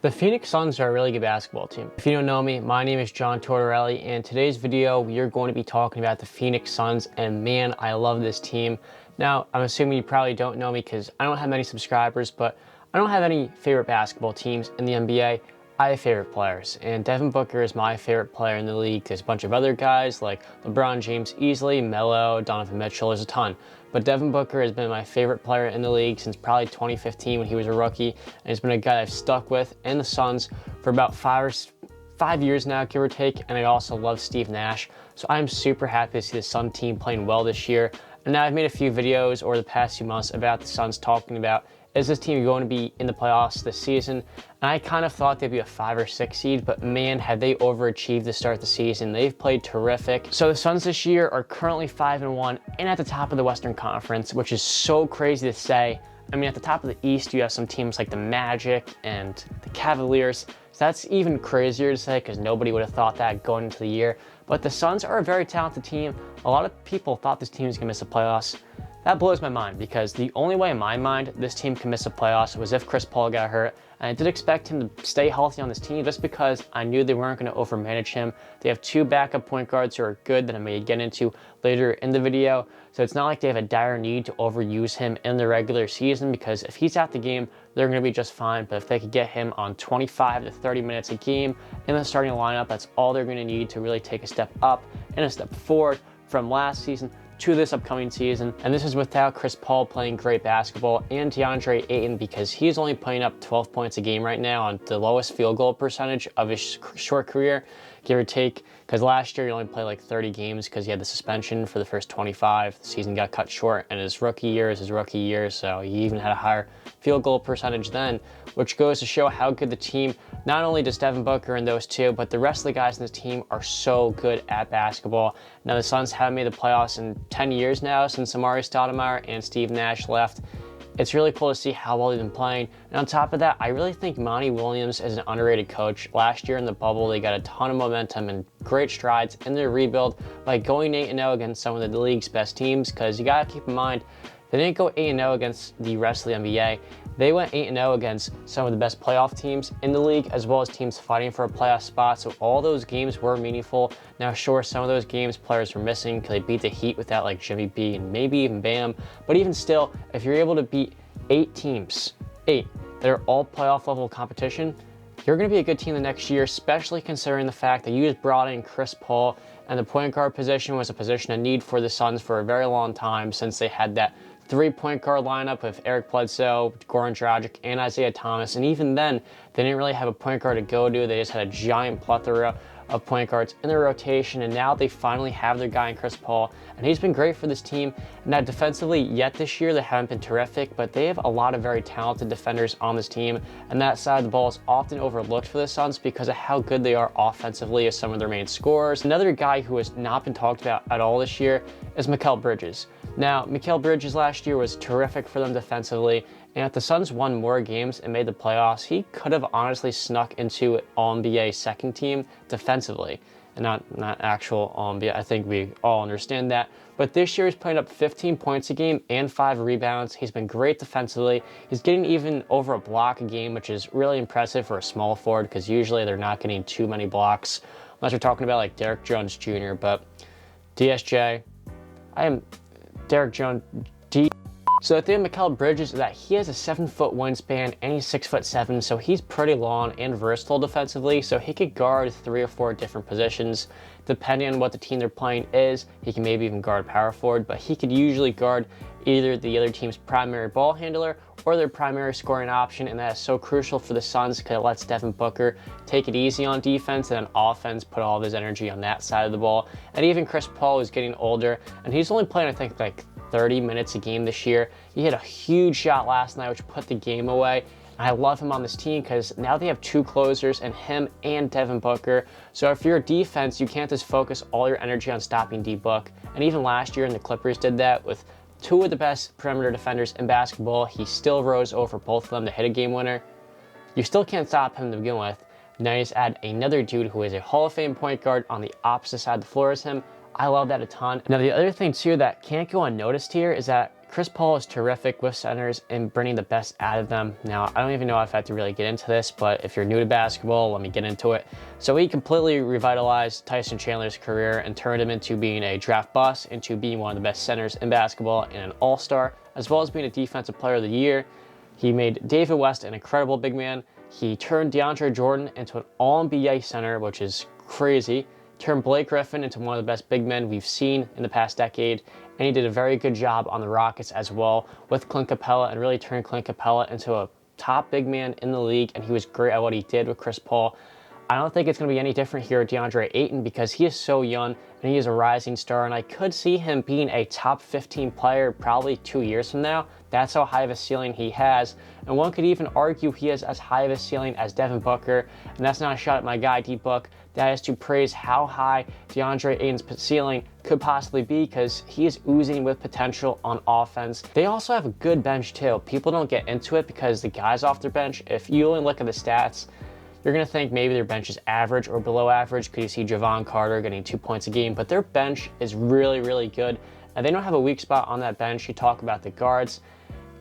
The Phoenix Suns are a really good basketball team. If you don't know me, my name is John Tortorelli, and today's video, we are going to be talking about the Phoenix Suns, and man, I love this team. Now, I'm assuming you probably don't know me because I don't have many subscribers, but I don't have any favorite basketball teams in the NBA. I have favorite players, and Devin Booker is my favorite player in the league. There's a bunch of other guys like LeBron James easily, Melo, Donovan Mitchell, there's a ton. But Devin Booker has been my favorite player in the league since probably 2015 when he was a rookie, and he's been a guy I've stuck with in the Suns for about 5 years now, give or take, and I also love Steve Nash. So I'm super happy to see the Sun team playing well this year. And now I've made a few videos over the past few months about the Suns talking about, is this team going to be in the playoffs this season? And I kind of thought they'd be a 5 or 6 seed, but man, have they overachieved to start the season. They've played terrific. So the Suns this year are currently 5-1 and at the top of the Western Conference, which is so crazy to say. I mean, at the top of the East, you have some teams like the Magic and the Cavaliers. So that's even crazier to say because nobody would have thought that going into the year. But the Suns are a very talented team. A lot of people thought this team was going to miss the playoffs. That blows my mind because the only way in my mind this team can miss the playoffs was if Chris Paul got hurt. And I did expect him to stay healthy on this team just because I knew they weren't going to overmanage him. They have 2 backup point guards who are good that I may get into later in the video. So it's not like they have a dire need to overuse him in the regular season because if he's out the game, they're going to be just fine. But if they could get him on 25 to 30 minutes a game in the starting lineup, that's all they're going to need to really take a step up and a step forward from last season to this upcoming season. And this is without Chris Paul playing great basketball and Deandre Ayton because he's only putting up 12 points a game right now on the lowest field goal percentage of his short career, give or take, because last year he only played like 30 games because he had the suspension for the first 25. The season got cut short, and his rookie year is his rookie year, so he even had a higher field goal percentage then, which goes to show how good the team, not only does Devin Booker and those two, but the rest of the guys in this team are so good at basketball. Now the Suns haven't made the playoffs in 10 years now since Amar'e Stoudemire and Steve Nash left. It's really cool to see how well they've been playing. And on top of that, I really think Monty Williams is an underrated coach. Last year in the bubble, they got a ton of momentum and great strides in their rebuild by going 8-0 against some of the league's best teams, because you got to keep in mind, they didn't go 8-0 against the rest of the NBA. They went 8-0 against some of the best playoff teams in the league, as well as teams fighting for a playoff spot. So all those games were meaningful. Now, sure, some of those games players were missing because they beat the Heat without like Jimmy B and maybe even Bam. But even still, if you're able to beat 8 teams, 8, that are all playoff level competition, you're going to be a good team the next year, especially considering the fact that you just brought in Chris Paul, and the point guard position was a position of need for the Suns for a very long time since they had that 3-point guard lineup with Eric Bledsoe, Goran Dragic, and Isaiah Thomas. And even then, they didn't really have a point guard to go to. They just had a giant plethora of point guards in their rotation, and now they finally have their guy in Chris Paul, and he's been great for this team. Now defensively, yet this year they haven't been terrific, but they have a lot of very talented defenders on this team, and that side of the ball is often overlooked for the Suns because of how good they are offensively as some of their main scorers. Another guy who has not been talked about at all this year is Mikel Bridges. Now, Mikel Bridges last year was terrific for them defensively, and if the Suns won more games and made the playoffs, he could have honestly snuck into All-NBA second team defensively, and not actual All-NBA. I think we all understand that. But this year he's putting up 15 points a game and 5 rebounds. He's been great defensively. He's getting even over a block a game, which is really impressive for a small forward because usually they're not getting too many blocks, unless you're talking about like Derrick Jones Jr. But DSJ, I am Derrick Jones D. So the thing with Mikel Bridges is that he has a 7-foot wingspan and he's 6'7", so he's pretty long and versatile defensively, so he could guard 3 or 4 different positions. Depending on what the team they're playing is, he can maybe even guard power forward, but he could usually guard either the other team's primary ball handler or their primary scoring option, and that is so crucial for the Suns because it lets Devin Booker take it easy on defense and on offense put all of his energy on that side of the ball. And even Chris Paul is getting older, and he's only playing, I think, like 30 minutes a game this year. He hit a huge shot last night, which put the game away. And I love him on this team because now they have 2 closers in him and Devin Booker. So if you're a defense, you can't just focus all your energy on stopping D-Book. And even last year, and the Clippers did that with 2 of the best perimeter defenders in basketball. He still rose over both of them to hit a game winner. You still can't stop him to begin with. Now you just add another dude who is a Hall of Fame point guard on the opposite side of the floor as him. I love that a ton. Now the other thing too that can't go unnoticed here is that Chris Paul is terrific with centers and bringing the best out of them. Now, I don't even know if I have to really get into this, but if you're new to basketball, let me get into it. So he completely revitalized Tyson Chandler's career and turned him into being a draft bust, into being one of the best centers in basketball and an all-star, as well as being a defensive player of the year. He made David West an incredible big man. He turned DeAndre Jordan into an all-NBA center, which is crazy. Turned Blake Griffin into one of the best big men we've seen in the past decade, and he did a very good job on the Rockets as well with Clint Capella, and really turned Clint Capella into a top big man in the league, and he was great at what he did with Chris Paul. I don't think it's going to be any different here at Deandre Ayton because he is so young and he is a rising star, and I could see him being a top 15 player probably 2 years from now. That's how high of a ceiling he has, and one could even argue he has as high of a ceiling as Devin Booker, and that's not a shot at my guy D-Book. That is to praise how high DeAndre Ayton's ceiling could possibly be because he is oozing with potential on offense. They also have a good bench too. People don't get into it because the guys off their bench, if you only look at the stats, you're going to think maybe their bench is average or below average because you see Javon Carter getting 2 points a game, but their bench is really, really good, and they don't have a weak spot on that bench. You talk about the guards.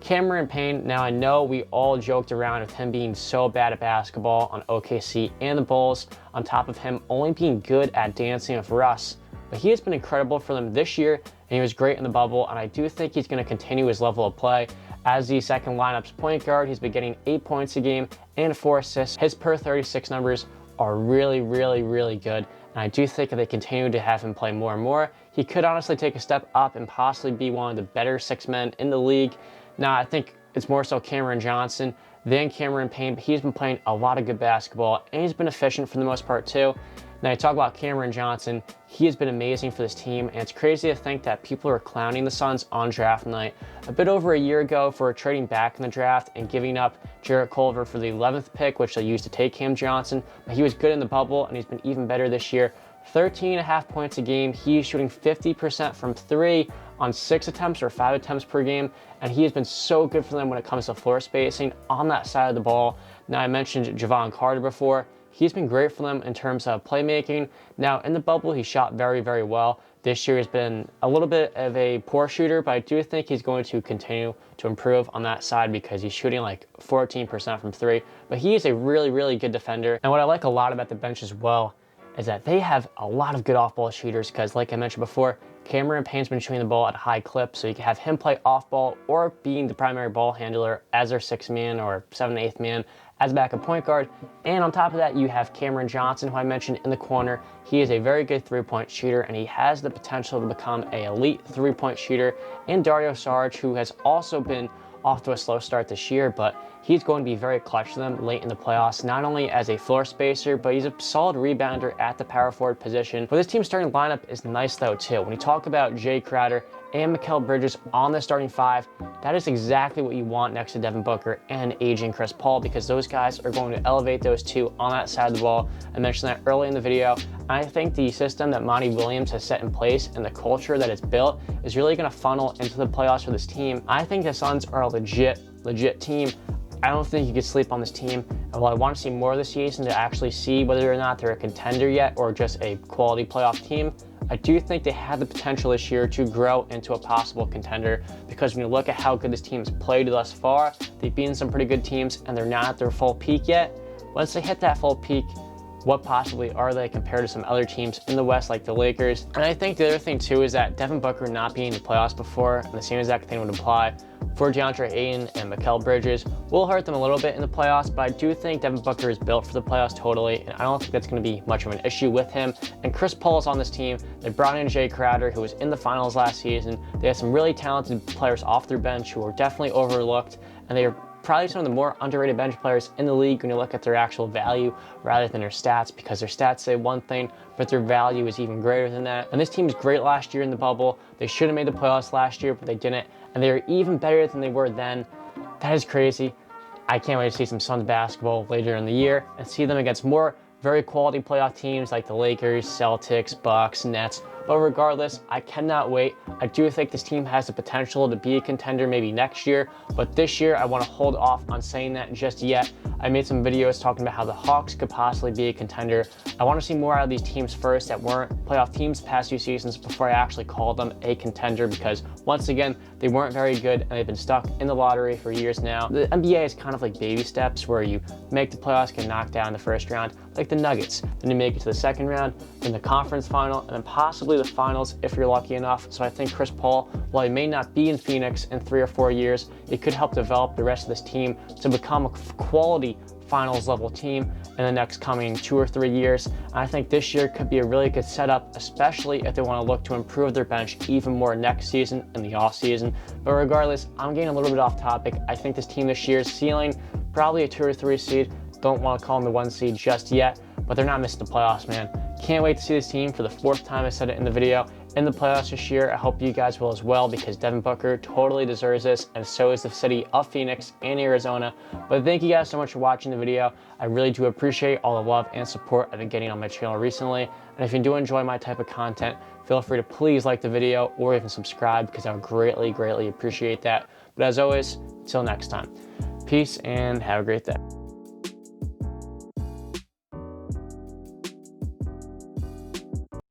Cameron Payne, now I know we all joked around with him being so bad at basketball on OKC and the Bulls, on top of him only being good at dancing with Russ, but he has been incredible for them this year, and he was great in the bubble, and I do think he's going to continue his level of play. As the second lineup's point guard, he's been getting 8 points a game and 4 assists. His per 36 numbers are really, really, really good, and I do think if they continue to have him play more and more, he could honestly take a step up and possibly be one of the better six men in the league. Now, I think it's more so Cameron Johnson than Cameron Payne, but he's been playing a lot of good basketball, and he's been efficient for the most part too. Now, you talk about Cameron Johnson, he has been amazing for this team, and it's crazy to think that people are clowning the Suns on draft night a bit over a year ago for trading back in the draft and giving up Jarrett Culver for the 11th pick, which they used to take Cam Johnson, but he was good in the bubble, and he's been even better this year. 13.5 points a game. He's shooting 50% from 3 on 6 attempts or 5 attempts per game, and he has been so good for them when it comes to floor spacing on that side of the ball. Now, I mentioned Javon Carter before. He's been great for them in terms of playmaking. Now, in the bubble, he shot very, very well. This year has been a little bit of a poor shooter, but I do think he's going to continue to improve on that side because he's shooting like 14% from 3. But he is a really, really good defender. And what I like a lot about the bench as well is that they have a lot of good off-ball shooters because, like I mentioned before, Cameron Payne's been shooting the ball at a high clip, so you can have him play off-ball or being the primary ball handler as their 6th man or 7th, 8th man as a backup point guard. And on top of that, you have Cameron Johnson, who I mentioned in the corner. He is a very good three-point shooter, and he has the potential to become an elite three-point shooter. And Dario Saric, who has also been off to a slow start this year, but he's going to be very clutch to them late in the playoffs, not only as a floor spacer, but he's a solid rebounder at the power forward position. But this team's starting lineup is nice though too. When you talk about Jay Crowder and Mikel Bridges on the starting 5, that is exactly what you want next to Devin Booker and aging Chris Paul, because those guys are going to elevate those two on that side of the ball. I mentioned that early in the video. I think the system that Monty Williams has set in place and the culture that it's built is really going to funnel into the playoffs for this team. I think the Suns are a legit team. I don't think you could sleep on this team. And while I want to see more of the season to actually see whether or not they're a contender yet or just a quality playoff team, I do think they have the potential this year to grow into a possible contender, because when you look at how good this team's played thus far, they've beaten some pretty good teams and they're not at their full peak yet. Once they hit that full peak, what possibly are they compared to some other teams in the West like the Lakers? And I think the other thing too is that Devin Booker not being in the playoffs before, and the same exact thing would apply for Deandre Ayton and Mikel Bridges, will hurt them a little bit in the playoffs, but I do think Devin Booker is built for the playoffs totally, and I don't think that's going to be much of an issue with him. And Chris Paul is on this team. They brought in Jay Crowder, who was in the finals last season. They have some really talented players off their bench who are definitely overlooked, and they are probably some of the more underrated bench players in the league when you look at their actual value rather than their stats, because their stats say one thing, but their value is even greater than that. And this team was great last year in the bubble. They should have made the playoffs last year, but they didn't, and they are even better than they were then. That is crazy. I can't wait to see some Suns basketball later in the year and see them against more very quality playoff teams like the Lakers, Celtics, Bucks, Nets. But regardless, I cannot wait. I do think this team has the potential to be a contender maybe next year, but this year I want to hold off on saying that just yet. I made some videos talking about how the Hawks could possibly be a contender. I want to see more out of these teams first that weren't playoff teams past few seasons before I actually called them a contender, because once again, they weren't very good and they've been stuck in the lottery for years now. The NBA is kind of like baby steps where you make the playoffs, get knocked out in the first round, like the Nuggets. Then you make it to the second round, then the conference final, and then possibly the finals if you're lucky enough. So I think Chris Paul, while he may not be in Phoenix in 3 or 4 years, it could help develop the rest of this team to become a quality finals level team in the next coming 2 or 3 years. And I think this year could be a really good setup, especially if they want to look to improve their bench even more next season in the off season. But regardless, I'm getting a little bit off topic. I think this team this year's ceiling, probably a 2 or 3 seed. Don't want to call them the 1 seed just yet, but they're not missing the playoffs, man. Can't wait to see this team for the 4th time. I said it in the video, in the playoffs this year. I hope you guys will as well, because Devin Booker totally deserves this, and so is the city of Phoenix and Arizona. But thank you guys so much for watching the video. I really do appreciate all the love and support I've been getting on my channel recently. And if you do enjoy my type of content, feel free to please like the video or even subscribe, because I would greatly, greatly appreciate that. But as always, until next time, peace and have a great day.